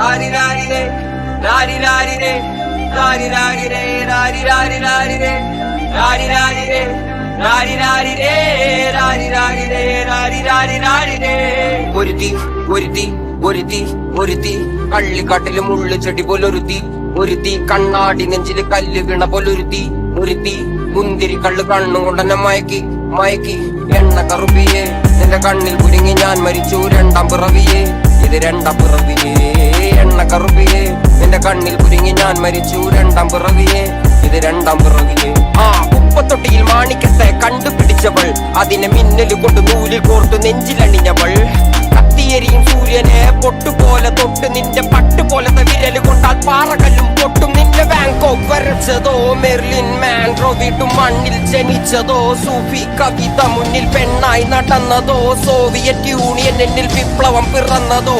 Larry Larry രേ Larry Larry രേ Larry Larry രേ Larry Larry Larry രേ Larry Larry രേ Larry Larry രേ Larry Larry രേ Larry Larry Larry രേ. ഒരുത്തി ഒരുത്തി ഒരുത്തി ഒരുത്തി കള്ളിക്കാട്ടില് മുള്ളു ചെടി പോലൊരുത്തി ഒരുത്തി കണ്ണാടി നെഞ്ചില് കല്ല് വീണ പോലൊരുത്തി ഒരുത്തി മുന്തിരി കള്ള് കണ്ണും കൊണ്ടെന്നെ മയക്കി മയക്കി എണ്ണ കറുപ്പിയെ നിന്റെ കണ്ണിൽ കുരുങ്ങി ഞാൻ മരിച്ചു രണ്ടാം പിറവിയെ ഇത് രണ്ടാം പിറവിയെ എണ്ണ കറുപ്പിയെ നിന്റെ കണ്ണിൽ കുരുങ്ങി ഞാൻ മരിച്ചു രണ്ടാം പിറവിയെ ഇത് രണ്ടാം പിറവിയെ. ആ ഉപ്പത്തൊട്ടിയിൽ മാണിക്കത്തെ കണ്ടുപിടിച്ചവൾ അതിനെ മിന്നല് കൊണ്ട് നൂലിൽ കോർത്തു നെഞ്ചിലണിഞ്ഞവൾ കത്തിയെരിയും സൂര്യനെ പൊട്ടുപോലെ തൊട്ട് നിന്റെ പട്ടുപോലത്തെ വിരല് കൊണ്ടാൽ പാറകല്ലും പൊട്ടും നിന്റെ ബാങ്കോക്ക് വരച്ചതോ മെർലിൻ മാൻഡ്രോ വീട്ടും മണ്ണിൽ ജനിച്ചതോ സൂഫി കവിത മുന്നിൽ പെണ്ണായി നടന്നതോ സോവിയറ്റ് യൂണിയൻ എന്നിൽ വിപ്ലവം പിറന്നതോ.